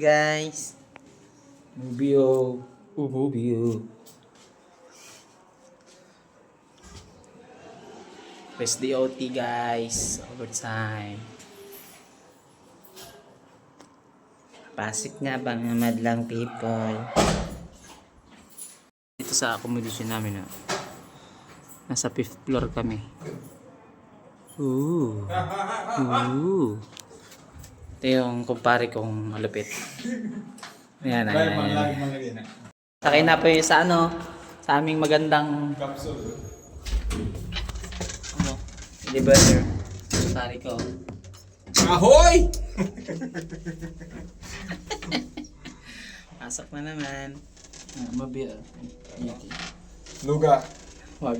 Guys, Ubio, Ubio. Press the OT guys, overtime. Pasik nga ba mga madlang people? Dito sa accommodation namin na. Nasa 5th floor kami. Ooh. Ooh. Ito yung kumpare kong malupit. Yan, ayan. Sakay na po yung sa sa aming magandang Capsule. Elevator. Kumpare ko. Ahoy! Pasok na naman. Mabia. Luga. Wag.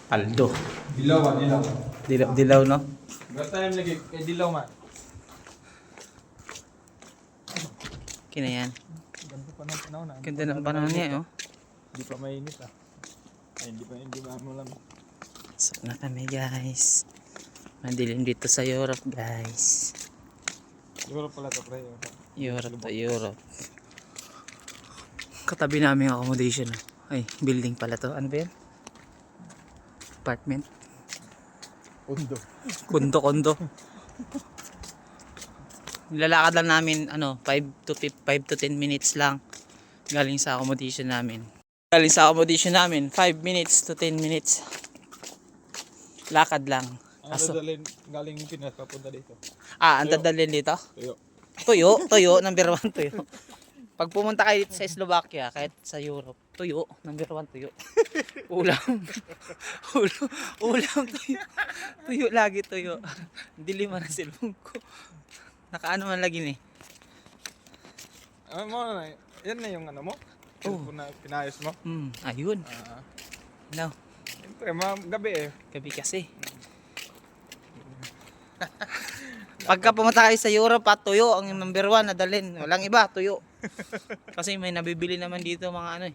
Paldo. Dilaw. Dilaw no? Gata tayo lagi kay dilaw man. Kina yan. Ganda pa ng panahon na. Ganda ng panahon niya oh. Hindi pa mainit ah. Ay, hindi ba mo lang. Pasok na kami guys. Madilim dito sa Europe guys. Europe pala to pre. Europe. Katabi namin ang accommodation. Ay, building pala to. Ano ba yan? Apartment. Kondo. Nilalakad lang namin 5 to 10 minutes lang galing sa accommodation namin. 5 minutes to 10 minutes. Lakad lang. Ang dadalhin galing Pinas papunta dito. Ang dadalhin dito? Tuyo, number 1 tuyo. Pag pumunta kayo dito sa Slovakia, kahit sa Europe, tuyo, number 1 tuyo. Ulam tuyo. Tuyo lagi tuyo. Dilim na silbong ko. Nakaano man lagi ni. Yan na yung mo? Oh. Na pinayos mo? Ayun. No. Siyempre, gabi eh. Gabi kasi. Pagka pumunta kayo sa Europe, tuyo ang number 1 na dalhin. Walang iba, tuyo. Kasi may nabibili naman dito mga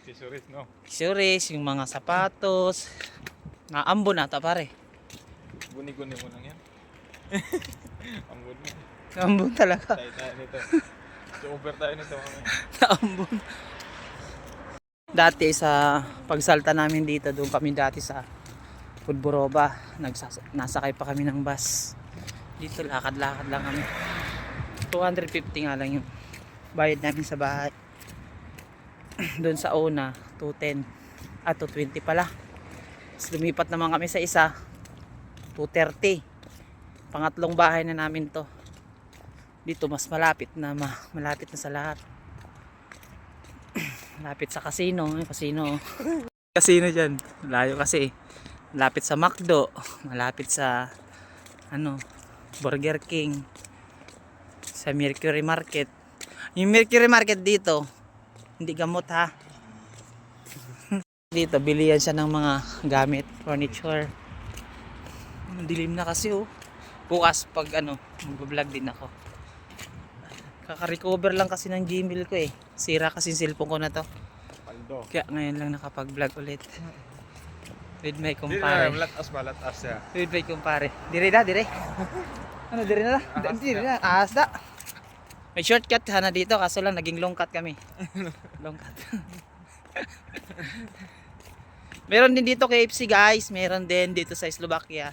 Accessories, no? accessories, yung mga sapatos. Naambon ata pare. Guni-guni mo lang yan. Ambon mo. Naambon talaga. Tayo nito. So over tayo nito mamaya. Naambon. Dati sa pagsalta namin dito, doon kami dati sa Pudboroba. Nasakay pa kami ng bus. Dito lakad-lakad lang kami. 250 nga lang yung bayad namin sa bahay. Doon sa una 210 220 pala. Tapos lumipat naman kami sa isa 230. Pangatlong bahay na namin to. Dito mas malapit na sa lahat. Malapit sa casino casino dyan. Layo kasi. Malapit sa McDo, malapit sa Burger King, sa Mercury Market. Yung Mercury Market dito, hindi gamot ha. Dito, bilihan siya ng mga gamit, furniture. Dilim na kasi oh. Bukas pag mag-vlog din ako. Kaka-recover lang kasi ng Gmail ko eh. Sira kasi yung cellphone ko na to. Paldo. Kaya ngayon lang nakapag-vlog ulit. With my kumpare. Latas ya. With my kumpare. Dire na. Dire na. Ahas na. May shortcut sana dito kaso lang naging long cut kami. Long cut. Meron din dito KFC guys. Meron din dito sa Slovakia.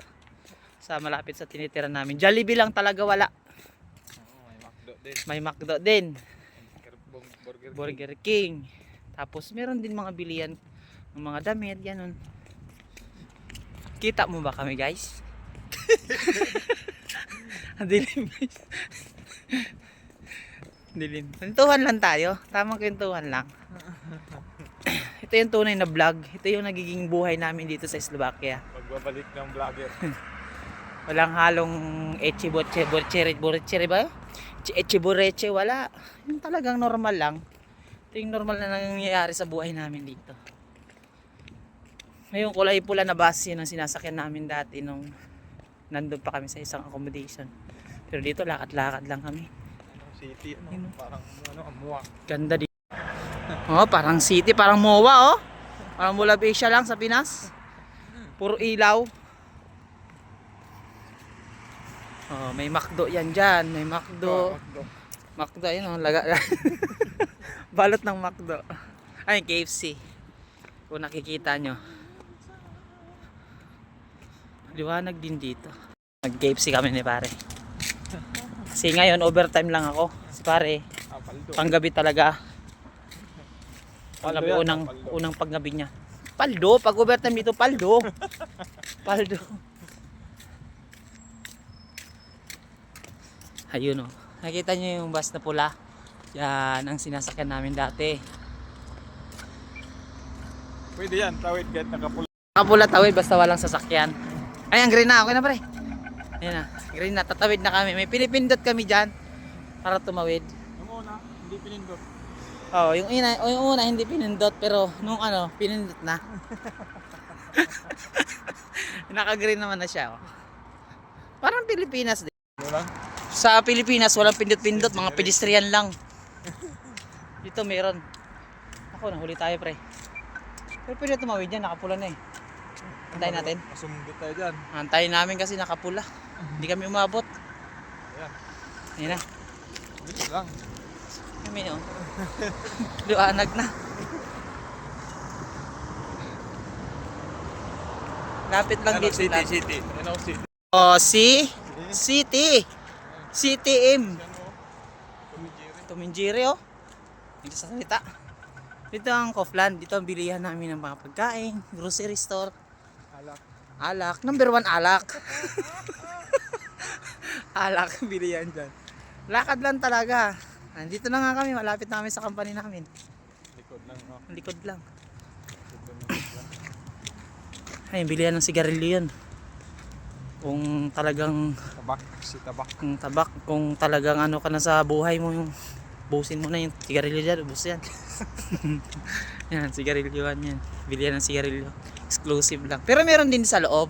Sa malapit sa tinitira namin. Jollibee lang talaga wala. May McDo din. Burger King. Tapos meron din mga bilihan ng mga damit. Ganon. Kita mo ba kami guys? Ang dilim guys. Dilim. Kwentuhan lang tayo. Tamang kwentuhan lang. Ito yung tunay na vlog. Ito yung nagiging buhay namin dito sa Slovakia. Magbabalik ng vlogger. Walang halong eche-boche, borchere ba? Eche-boreche, wala. Yung talagang normal lang. Ito yung normal na nangyayari sa buhay namin dito. Ngayon kulay pula na bus yun ang sinasakyan namin dati nung nandun pa kami sa isang accommodation. Pero dito lakad-lakad lang kami. City, parang Amua. Ganda dito. Oh, parang city, parang MOA oh. Parang Mula Asia lang sa Pinas. Puro ilaw. Oh, may McDo yan dyan. May McDo. McDo, yun oh. Balot ng McDo. Ay, KFC. Kung nakikita nyo. Liwanag din dito. Nag-KFC kami ni pare. Kasi ngayon, overtime lang ako. Si pare, panggabi talaga. Panggabi, unang panggabi niya. Paldo, pag overtime dito, paldo. Paldo. Ayun o. Nakita nyo yung bus na pula. Yan ang sinasakyan namin dati. Pwede yan, tawid kahit nakapula. Nakapula tawid basta walang sasakyan. Ay, ang green na. Okay na pre. Ayan na. Green na. Tatawid na kami. May pinipindot kami dyan para tumawid. Yung una, hindi pinindot. Oh, yung una hindi pinindot pero nung ano, pinindot na. Naka-green naman na siya. Oh. Parang Pilipinas din. Ano lang? Sa Pilipinas walang pindot-pindot, mga pedestrian lang. Dito meron. Ako, nahuli tayo pre. Pero pwede tumawid yan, nakapula na eh. Antayin natin. Masumundot tayo dyan. Antayin namin kasi nakapula. Hindi kami umabot. Ayan. Ayan na. Bilis lang. Kami oh. Liwanag na. Lapit lang Ano, dito. city, Lapit. city. Ano, city. Oh, si City. CTM. Tuminjiri oh. Dito sa salita. Dito ang Kaufland. Dito ang bilihan namin ng mga pagkain. Grocery store. Alak. Alak. Number 1 alak. Alak. Bilihan dyan. Lakad lang talaga. Nandito na nga kami. Malapit na kami sa company namin. Likod lang, no? Ang likod lang. Ay, bilihan ng sigarilyo yun. Kung talagang Tabak. Si tabak. kung talagang ano ka na sa buhay mo, yung busin mo na yung sigarilyo dyan, ubus yan. Yan, sigarilyoan yan. Bilihan ng sigarilyo. Exclusive lang. Pero meron din sa loob.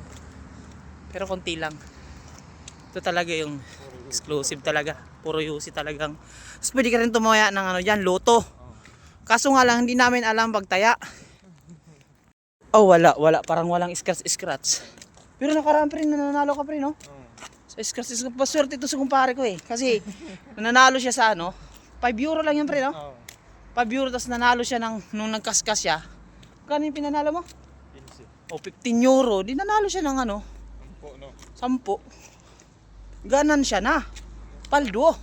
Pero konti lang. Ito talaga yung exclusive talaga. Puro UC talagang. Tapos pwede ka rin tumaya ng ano dyan, loto. Kaso nga lang, hindi namin alam pagtaya. Oh, wala. Parang walang scratch. Pero nakaraan pa rin, nananalo ka pa rin, no? Sa scratch, paswerte ito sa kumpare ko eh. Kasi, nananalo siya sa ano, 5 euro lang yan, pre, no? 5 euro, tapos nanalo siya nung nagkaskas siya. Kano yung pinanalo mo? 15. O, 15 euro. Di nanalo siya ng ano, Ampo, no? 10. Ganan siya na. Paldo.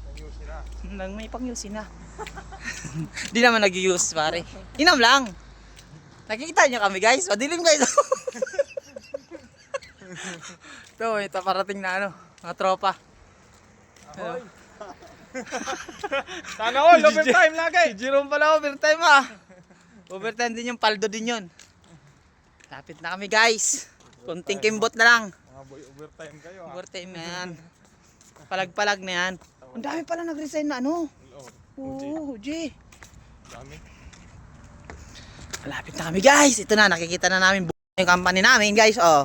Nag-use na. Nang may pang-yusin na. Di naman nag-use, pare. Inom lang. Nakikita niyo kami, guys. Madilim, guys. Ito parating na ano, mga tropa. Ahoy! Sana all, overtime lagi! Jerome pala, overtime ah. Overtime din yung paldo din yun. Lapit na kami, guys. Kunting kimbot na lang. Mga boy, overtime kayo, ha? Overtime na yan. Palag-palag na yan. Ang dami pala nag-resign na ano. Oo, G. Dami. Malapit na kami, guys. Ito na, nakikita na namin yung company namin, guys. Oh.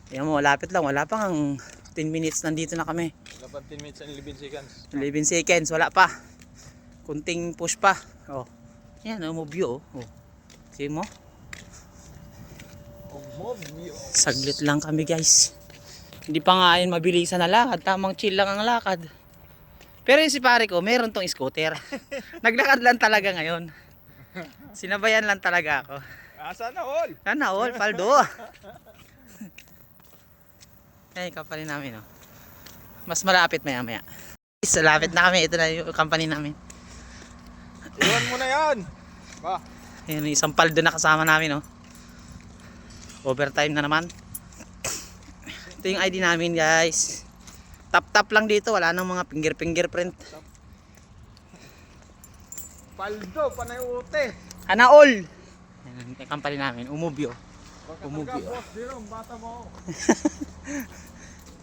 Tingnan mo, malapit lang. Wala pang 10 minutes nandito na kami. Wala pa 10 minutes and 11 seconds. 11 seconds, wala pa. Kunting push pa. Oh. Yan, move you, oh. See mo? Saglit lang kami, guys. Hindi pa nga yun mabilisan na lakad. Tamang chill lang ang lakad. Pero yung si pare ko, meron tong scooter. Naglakad lang talaga ngayon. Sinabayan lang talaga ako. Sana all! Sana all, paldo. Yan yung company namin, oh. Mas malapit maya maya. Sa lapit na kami. Ito na yung company namin. Iwan mo na yan! Ba? Ayan, isang paldo na kasama namin, oh. Overtime na naman. Ito yung ID namin, guys. Tap lang dito. Wala nang mga fingerprint. Paldo, panay ute! Sana all. Ayan, yung company namin. Umubyo. Umubyo. Boss, Jerome, bata mo.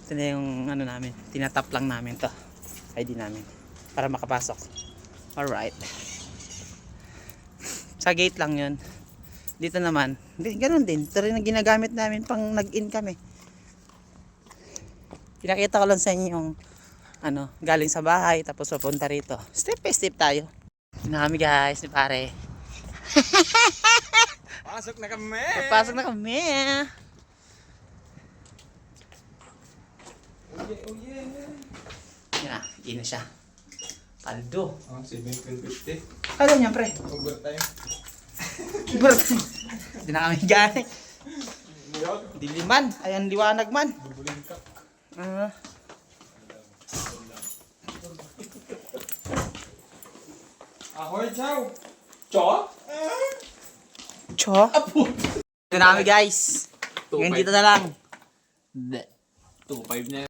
Ito na yung ano namin. Tinatap lang namin to. ID namin. Para makapasok. Alright. Sa gate lang yun. Dito naman. Ganun din. Ito rin ang ginagamit namin pang nag-in kami. Pinakita ko lang sa inyo yung ano, galing sa bahay tapos papunta rito. Step by step tayo. Ito na kami, guys. Ni pare. Pasok na kami! Papasok na kami. Yan na, hindi na siya. Kaldo. 7.50. Kaldo niya, pre. Overtime. Hindi na kami gani. Diliman. Ayan, liwanag man. Bubulin ka. Ahoy, chow! Cho? Cho. Ito na kami guys. Ngayon dito na lang. 2.5 na